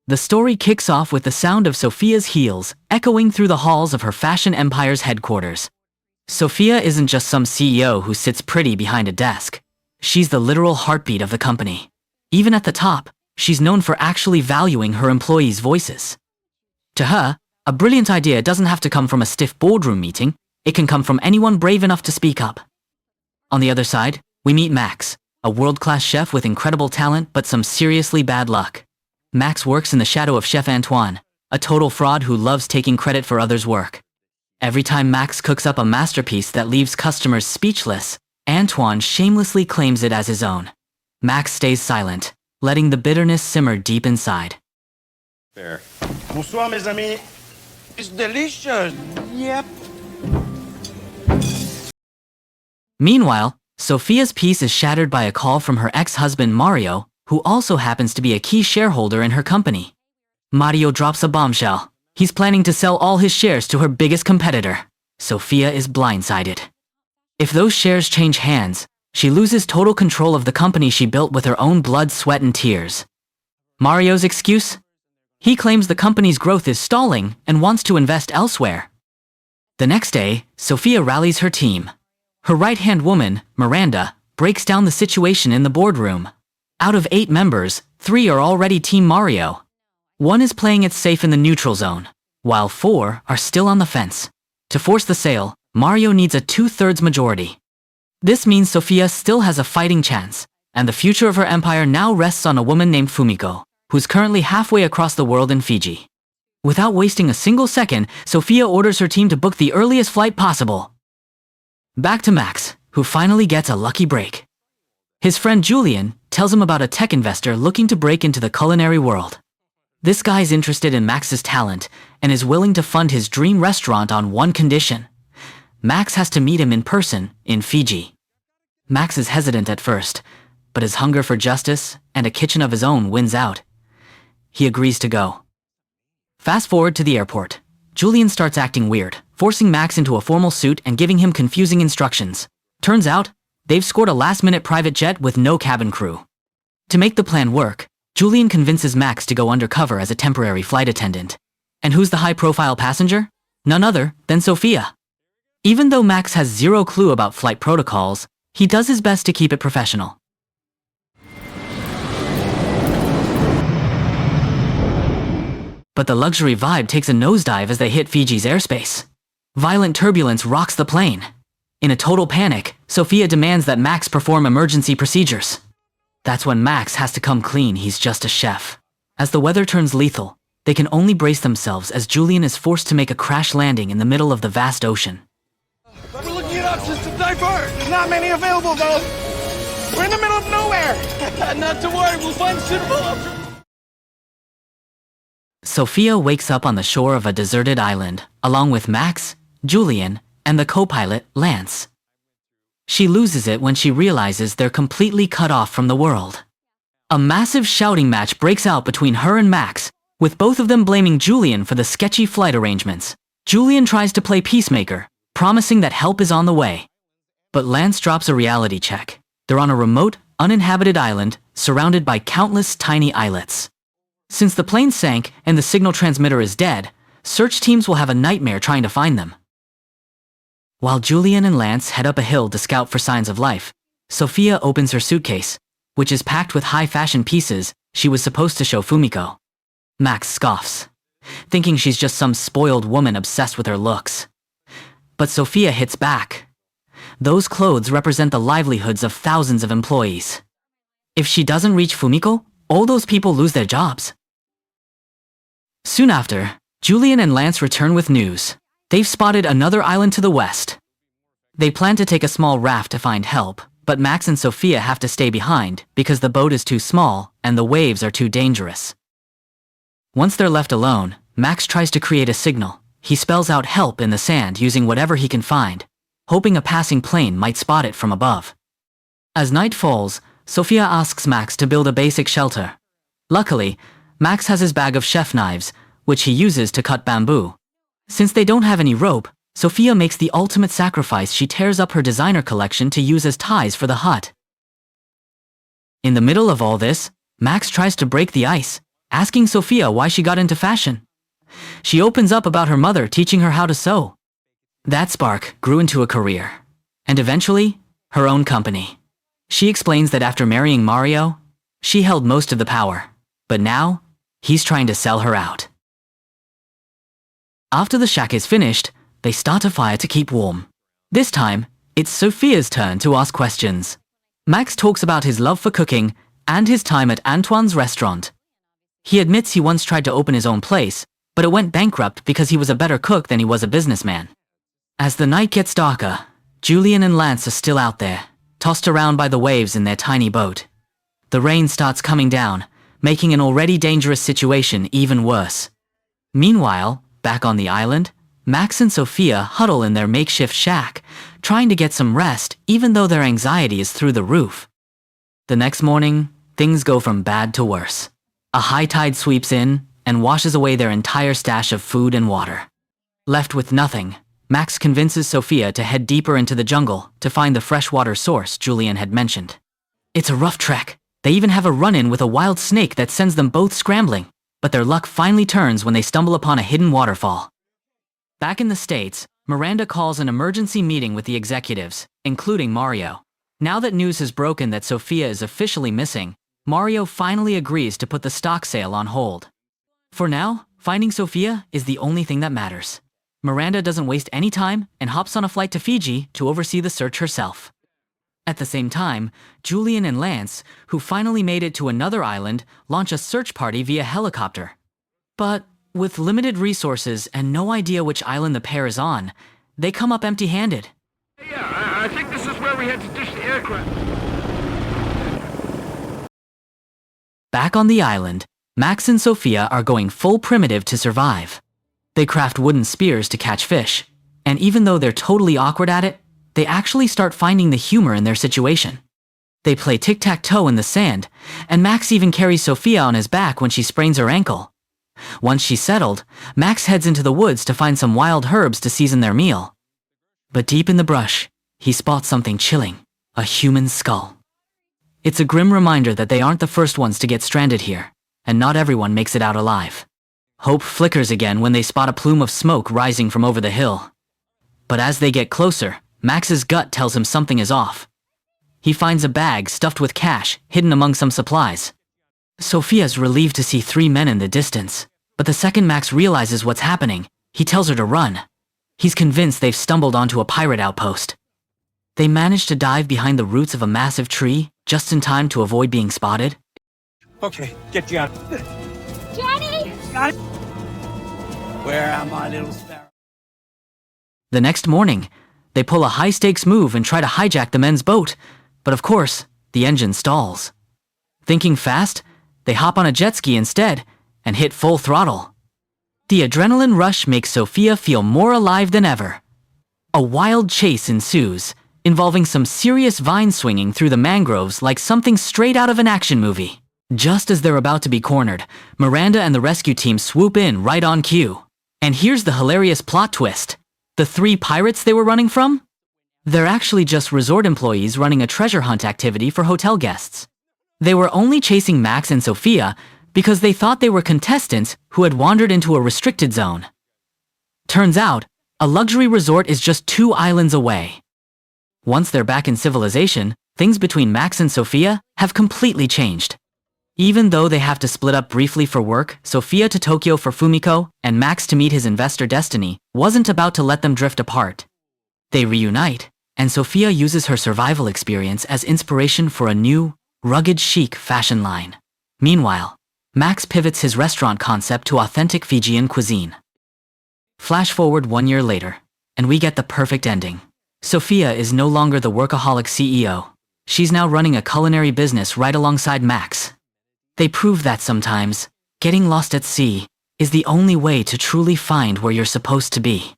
The story kicks off with the sound of Sophia's heels echoing through the halls of her fashion empire's headquarters. Sophia isn't just some CEO who sits pretty behind a desk. She's the literal heartbeat of the company. Even at the top, she's known for actually valuing her employees' voices. To her, a brilliant idea doesn't have to come from a stiff boardroom meeting. It can come from anyone brave enough to speak up. On the other side, we meet Max, a world-class chef with incredible talent but some seriously bad luck. Max works in the shadow of Chef Antoine, a total fraud who loves taking credit for others' work. Every time Max cooks up a masterpiece that leaves customers speechless, Antoine shamelessly claims it as his own. Max stays silent, letting the bitterness simmer deep inside. Fair. Bonsoir, mes amis. It's delicious. Yep. Meanwhile, Sophia's peace is shattered by a call from her ex-husband Mario, who also happens to be a key shareholder in her company. Mario drops a bombshell. He's planning to sell all his shares to her biggest competitor. Sophia is blindsided. If those shares change hands, she loses total control of the company she built with her own blood, sweat, and tears. Mario's excuse? He claims the company's growth is stalling and wants to invest elsewhere. The next day, Sophia rallies her team. Her right-hand woman, Miranda, breaks down the situation in the boardroom. Out of 8 members, 3 are already Team Mario. 1 is playing it safe in the neutral zone, while 4 are still on the fence. To force the sale, Mario needs a 2/3 majority. This means Sophia still has a fighting chance, and the future of her empire now rests on a woman named Fumiko, who's currently halfway across the world in Fiji. Without wasting a single second, Sophia orders her team to book the earliest flight possible. Back to Max, who finally gets a lucky break. His friend Julian tells him about a tech investor looking to break into the culinary world. This guy's interested in Max's talent and is willing to fund his dream restaurant on one condition. Max has to meet him in person in Fiji. Max is hesitant at first, but his hunger for justice and a kitchen of his own wins out. He agrees to go. Fast forward to the airport. Julian starts acting weird, forcing Max into a formal suit and giving him confusing instructions. Turns out, they've scored a last-minute private jet with no cabin crew. To make the plan work, Julian convinces Max to go undercover as a temporary flight attendant. And who's the high-profile passenger? None other than Sophia. Even though Max has zero clue about flight protocols, he does his best to keep it professional. But the luxury vibe takes a nosedive as they hit Fiji's airspace. Violent turbulence rocks the plane. In a total panic, Sophia demands that Max perform emergency procedures. That's when Max has to come clean. He's just a chef. As the weather turns lethal, they can only brace themselves as Julian is forced to make a crash landing in the middle of the vast ocean. We're looking at options to divert. There's not many available, though. We're in the middle of nowhere. Not to worry, we'll find suitable options. Sophia wakes up on the shore of a deserted island, along with Max, Julian, and the co-pilot, Lance. She loses it when she realizes they're completely cut off from the world. A massive shouting match breaks out between her and Max, with both of them blaming Julian for the sketchy flight arrangements. Julian tries to play peacemaker, promising that help is on the way. But Lance drops a reality check. They're on a remote, uninhabited island, surrounded by countless tiny islets. Since the plane sank and the signal transmitter is dead, search teams will have a nightmare trying to find them. While Julian and Lance head up a hill to scout for signs of life, Sophia opens her suitcase, which is packed with high-fashion pieces she was supposed to show Fumiko. Max scoffs, thinking she's just some spoiled woman obsessed with her looks. But Sophia hits back. Those clothes represent the livelihoods of thousands of employees. If she doesn't reach Fumiko, all those people lose their jobs. Soon after, Julian and Lance return with news. They've spotted another island to the west. They plan to take a small raft to find help, but Max and Sophia have to stay behind because the boat is too small and the waves are too dangerous. Once they're left alone, Max tries to create a signal. He spells out help in the sand using whatever he can find, hoping a passing plane might spot it from above. As night falls, Sophia asks Max to build a basic shelter. Luckily, Max has his bag of chef knives, which he uses to cut bamboo. Since they don't have any rope, Sophia makes the ultimate sacrifice. She tears up her designer collection to use as ties for the hut. In the middle of all this, Max tries to break the ice. asking Sophia why she got into fashion. She opens up about her mother teaching her how to sew. That spark grew into a career, and eventually, her own company. She explains that after marrying Mario, she held most of the power, but now, he's trying to sell her out. After the shack is finished, they start a fire to keep warm. This time, it's Sophia's turn to ask questions. Max talks about his love for cooking and his time at Antoine's restaurant. He admits he once tried to open his own place, but it went bankrupt because he was a better cook than he was a businessman. As the night gets darker, Julian and Lance are still out there, tossed around by the waves in their tiny boat. The rain starts coming down, making an already dangerous situation even worse. Meanwhile, back on the island, Max and Sophia huddle in their makeshift shack, trying to get some rest even though their anxiety is through the roof. The next morning, things go from bad to worse. A high tide sweeps in and washes away their entire stash of food and water. Left with nothing, Max convinces Sophia to head deeper into the jungle to find the freshwater source Julian had mentioned. It's a rough trek. They even have a run-in with a wild snake that sends them both scrambling, but their luck finally turns when they stumble upon a hidden waterfall. Back in the States, Miranda calls an emergency meeting with the executives, including Mario. Now that news has broken that Sophia is officially missing, Mario finally agrees to put the stock sale on hold. For now, finding Sophia is the only thing that matters. Miranda doesn't waste any time and hops on a flight to Fiji to oversee the search herself. At the same time, Julian and Lance, who finally made it to another island, launch a search party via helicopter. But with limited resources and no idea which island the pair is on, they come up empty-handed. Yeah, I think this is where we had to ditch the aircraft. Back on the island, Max and Sophia are going full primitive to survive. They craft wooden spears to catch fish, and even though they're totally awkward at it, they actually start finding the humor in their situation. They play tic-tac-toe in the sand, and Max even carries Sophia on his back when she sprains her ankle. Once she's settled, Max heads into the woods to find some wild herbs to season their meal. But deep in the brush, he spots something chilling, a human skull. It's a grim reminder that they aren't the first ones to get stranded here, and not everyone makes it out alive. Hope flickers again when they spot a plume of smoke rising from over the hill. But as they get closer, Max's gut tells him something is off. He finds a bag stuffed with cash hidden among some supplies. Sophia's relieved to see 3 men in the distance, but the second Max realizes what's happening, he tells her to run. He's convinced they've stumbled onto a pirate outpost. They manage to dive behind the roots of a massive tree, just in time to avoid being spotted. Okay, get you out. Johnny! Got it. Where am I, little sparrow? The next morning, they pull a high-stakes move and try to hijack the men's boat, but of course, the engine stalls. Thinking fast, they hop on a jet ski instead and hit full throttle. The adrenaline rush makes Sophia feel more alive than ever. A wild chase ensues, involving some serious vine swinging through the mangroves like something straight out of an action movie. Just as they're about to be cornered, Miranda and the rescue team swoop in right on cue. And here's the hilarious plot twist. The 3 pirates they were running from? They're actually just resort employees running a treasure hunt activity for hotel guests. They were only chasing Max and Sophia because they thought they were contestants who had wandered into a restricted zone. Turns out, a luxury resort is just 2 islands away. Once they're back in civilization, things between Max and Sophia have completely changed. Even though they have to split up briefly for work, Sophia to Tokyo for Fumiko, and Max to meet his investor Destiny, wasn't about to let them drift apart. They reunite, and Sophia uses her survival experience as inspiration for a new, rugged chic fashion line. Meanwhile, Max pivots his restaurant concept to authentic Fijian cuisine. Flash forward 1 year later, and we get the perfect ending. Sophia is no longer the workaholic CEO. She's now running a culinary business right alongside Max. They prove that sometimes, getting lost at sea is the only way to truly find where you're supposed to be.